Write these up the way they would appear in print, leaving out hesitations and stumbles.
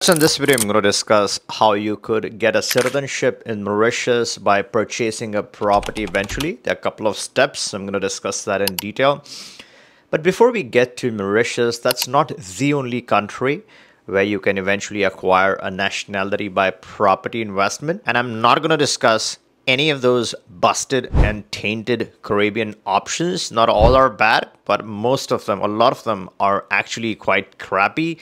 So in this video, I'm going to discuss how you could get a citizenship in Mauritius by purchasing a property eventually. There are a couple of steps. I'm going to discuss that in detail. But before we get to Mauritius, that's not the only country where you can eventually acquire a nationality by property investment. And I'm not going to discuss any of those busted and tainted Caribbean options. Not all are bad, but most of them, a lot of them are actually quite crappy.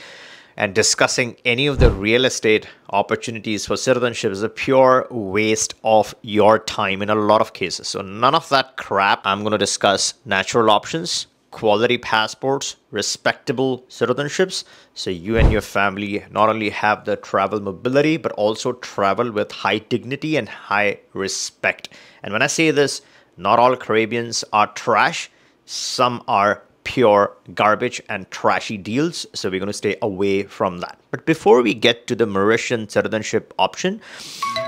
And discussing any of the real estate opportunities for citizenship is a pure waste of your time in a lot of cases. So none of that crap. I'm going to discuss natural options, quality passports, respectable citizenships, so you and your family not only have the travel mobility, but also travel with high dignity and high respect. And when I say this, not all Caribbeans are trash. Some are pure garbage and trashy deals, so we're going to stay away from that. But before we get to the Mauritian citizenship option,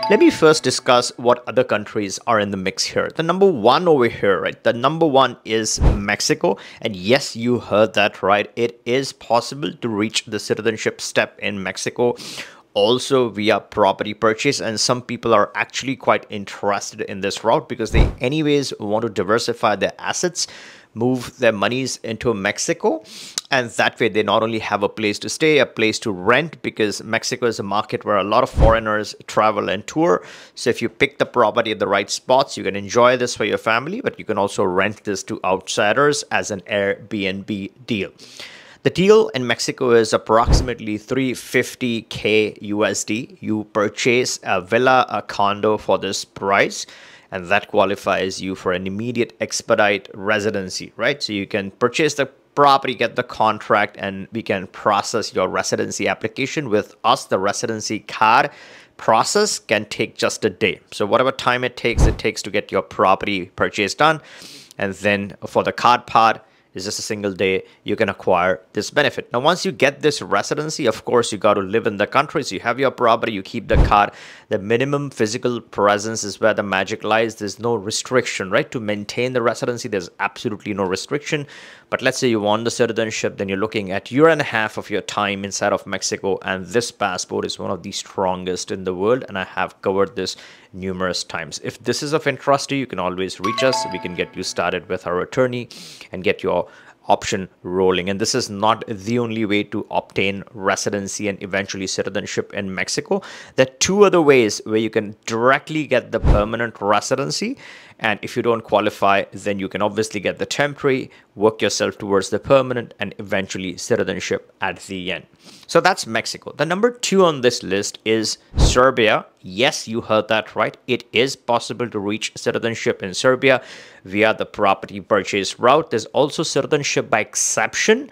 let me first discuss what other countries are in the mix here. The number one over here, right? The number one is Mexico. And yes, you heard that right. It is possible to reach the citizenship step in Mexico also via property purchase, and some people are actually quite interested in this route because they anyways want to diversify their assets, move their monies into Mexico, and that way they not only have a place to stay, a place to rent, because Mexico is a market where a lot of foreigners travel and tour. So if you pick the property at the right spots, you can enjoy this for your family, but you can also rent this to outsiders as an Airbnb deal. The deal in Mexico is approximately $350K USD. You purchase a villa, a condo for this price, and that qualifies you for an immediate expedite residency, right? So you can purchase the property, get the contract, and we can process your residency application with us. The residency card process can take just a day. So whatever time it takes to get your property purchase done. And then for the card part, it's just a single day, you can acquire this benefit. Now, once you get this residency, of course, you got to live in the country. So you have your property, you keep the card. The minimum physical presence is where the magic lies. There's no restriction, right? To maintain the residency, there's absolutely no restriction. But let's say you want the citizenship, then you're looking at a year and a half of your time inside of Mexico. And this passport is one of the strongest in the world. And I have covered this numerous times. If this is of interest to you, you can always reach us. We can get you started with our attorney and get your option rolling. And this is not the only way to obtain residency and eventually citizenship in Mexico. There are two other ways where you can directly get the permanent residency. And if you don't qualify, then you can obviously get the temporary, work yourself towards the permanent, and eventually citizenship at the end. So that's Mexico. The number two on this list is Serbia. Yes, you heard that right. It is possible to reach citizenship in Serbia via the property purchase route. There's also citizenship by exception.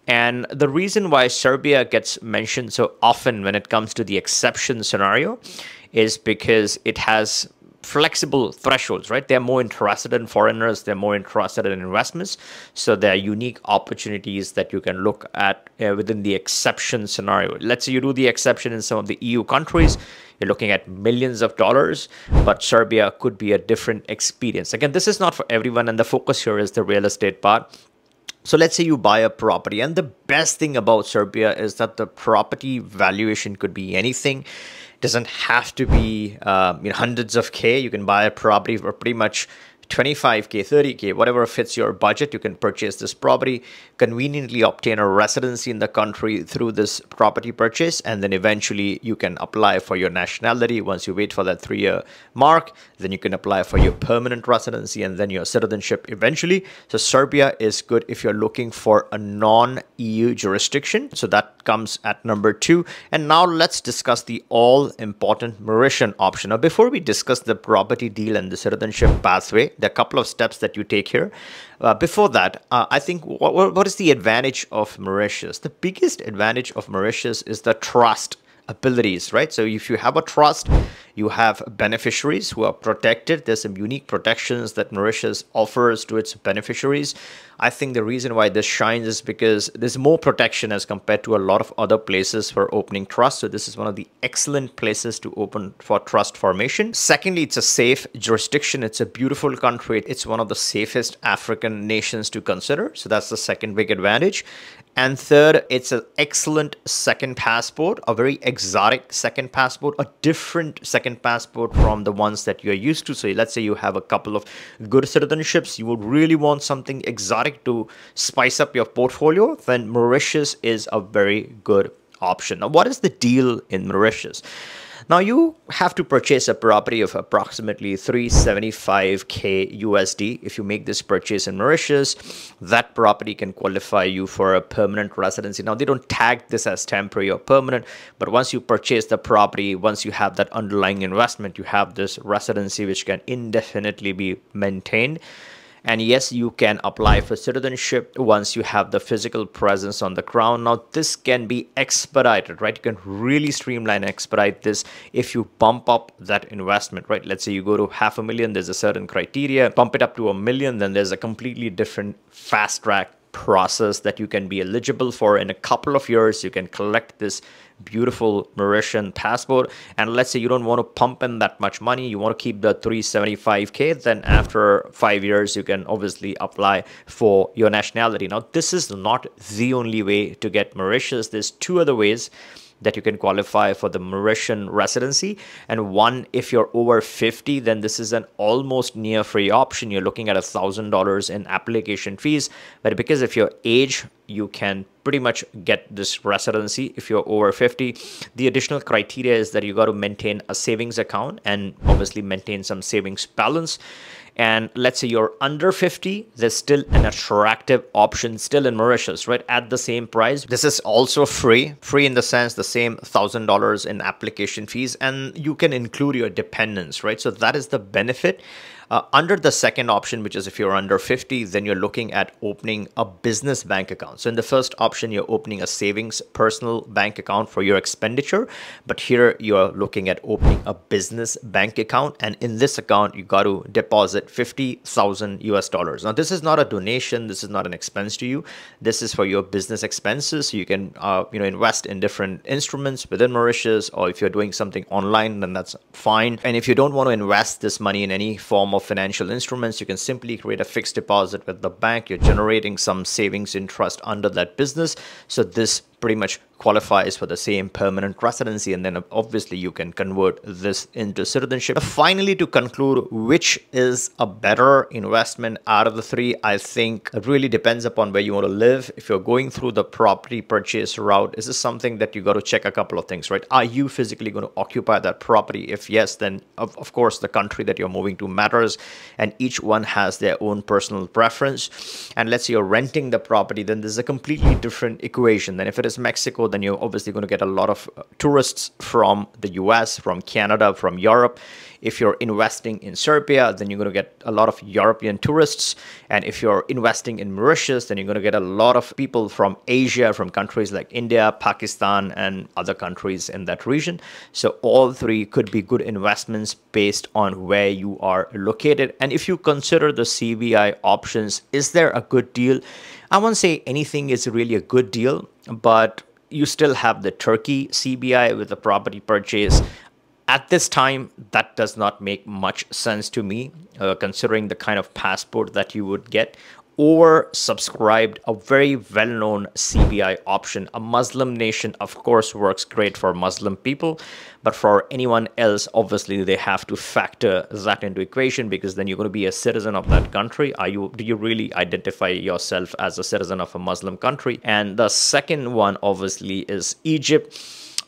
And the reason why Serbia gets mentioned so often when it comes to the exception scenario is because it has flexible thresholds, right? They're more interested in foreigners. They're more interested in investments. So there are unique opportunities that you can look at within the exception scenario. Let's say you do the exception in some of the EU countries. You're looking at millions of dollars, but Serbia could be a different experience. Again, this is not for everyone, and the focus here is the real estate part. So let's say you buy a property, and the best thing about Serbia is that the property valuation could be anything. Doesn't have to be hundreds of K. You can buy a property for pretty much 25K, 30K, whatever fits your budget. You can purchase this property, conveniently obtain a residency in the country through this property purchase, and then eventually you can apply for your nationality. Once you wait for that 3-year mark, then you can apply for your permanent residency and then your citizenship eventually. So Serbia is good if you're looking for a non-EU jurisdiction. So that comes at number two. And now let's discuss the all-important Mauritian option. Now, before we discuss the property deal and the citizenship pathway, there are a couple of steps that you take here. Before that, I think what is the advantage of Mauritius? The biggest advantage of Mauritius is the trust abilities, right? So if you have a trust, You have beneficiaries who are protected. There's some unique protections that Mauritius offers to its beneficiaries. I think the reason why this shines is because there's more protection as compared to a lot of other places for opening trust. So this is one of the excellent places to open for trust formation. Secondly, it's a safe jurisdiction. It's a beautiful country. It's one of the safest African nations to consider. So that's the second big advantage. And third, it's an excellent second passport, a very exotic second passport, a different second passport from the ones that you're used to. So let's say you have a couple of good citizenships, you would really want something exotic to spice up your portfolio, then Mauritius is a very good option. Now, what is the deal in Mauritius? Now, you have to purchase a property of approximately 375k USD. If you make this purchase in Mauritius, that property can qualify you for a permanent residency. Now, they don't tag this as temporary or permanent, but once you purchase the property, once you have that underlying investment, you have this residency which can indefinitely be maintained. And yes, you can apply for citizenship once you have the physical presence on the ground. Now, this can be expedited, right? You can really streamline, expedite this if you bump up that investment, right? Let's say you go to 500,000, there's a certain criteria. Bump it up to 1 million, then there's a completely different fast track process that you can be eligible for. In a couple of years, you can collect this beautiful Mauritian passport. And let's say you don't want to pump in that much money, you want to keep the 375k, then after 5 years you can obviously apply for your nationality. Now, this is not the only way to get Mauritius. There's two other ways that you can qualify for the Mauritian residency. And one, if you're over 50, then this is an almost near free option. You're looking at $1,000 in application fees. But because of your age, you can pretty much get this residency if you're over 50. The additional criteria is that you got to maintain a savings account and obviously maintain some savings balance. And let's say you're under 50, there's still an attractive option still in Mauritius, right? At the same price. This is also free in the sense the same $1,000 in application fees, and you can include your dependents, right? So that is the benefit. Under the second option, which is if you're under 50, then you're looking at opening a business bank account. So in the first option, you're opening a savings personal bank account for your expenditure. But here you're looking at opening a business bank account. And in this account, you got to deposit 50,000 US dollars. Now, this is not a donation. This is not an expense to you. This is for your business expenses. So you can invest in different instruments within Mauritius, or if you're doing something online, then that's fine. And if you don't want to invest this money in any form of financial instruments, you can simply create a fixed deposit with the bank. You're generating some savings interest under that business. So this pretty much qualifies for the same permanent residency, and then obviously you can convert this into citizenship. Finally, to conclude, which is a better investment out of the three? I think it really depends upon where you want to live. If you're going through the property purchase route, is this something that you got to check a couple of things, right? Are you physically going to occupy that property? If yes, then of course the country that you're moving to matters, and each one has their own personal preference. And let's say you're renting the property, then there's a completely different equation. Then if it is Mexico, then you're obviously going to get a lot of tourists from the US, from Canada, from Europe. If you're investing in Serbia, then you're going to get a lot of European tourists. And if you're investing in Mauritius, then you're going to get a lot of people from Asia, from countries like India, Pakistan, and other countries in that region. So all three could be good investments based on where you are located. And if you consider the CBI options, is there a good deal? I won't say anything is really a good deal, but you still have the Turkey CBI with the property purchase. At this time, that does not make much sense to me, considering the kind of passport that you would get. Or subscribed a very well-known CBI option. A Muslim nation, of course, works great for Muslim people, but for anyone else, obviously they have to factor that into equation, because then you're going to be a citizen of that country. Do you really identify yourself as a citizen of a Muslim country? And the second one obviously is Egypt.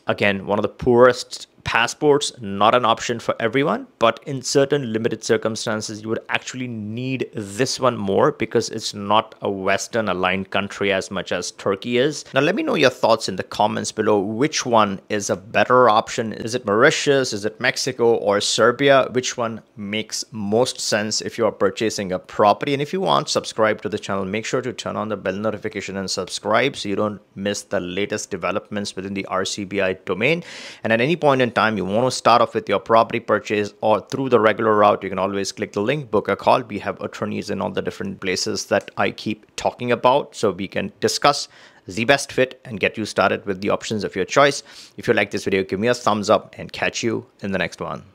Again, one of the poorest passports, not an option for everyone, but in certain limited circumstances, you would actually need this one more, because it's not a Western aligned country as much as Turkey is. Now, let me know your thoughts in the comments below. Which one is a better option? Is it Mauritius? Is it Mexico or Serbia? Which one makes most sense if you are purchasing a property? And if you want, subscribe to the channel. Make sure to turn on the bell notification and subscribe so you don't miss the latest developments within the RCBI domain. And at any point in time, time you want to start off with your property purchase or through the regular route, you can always click the link, book a call. We have attorneys in all the different places that I keep talking about, so we can discuss the best fit and get you started with the options of your choice. If you like this video, give me a thumbs up and catch you in the next one.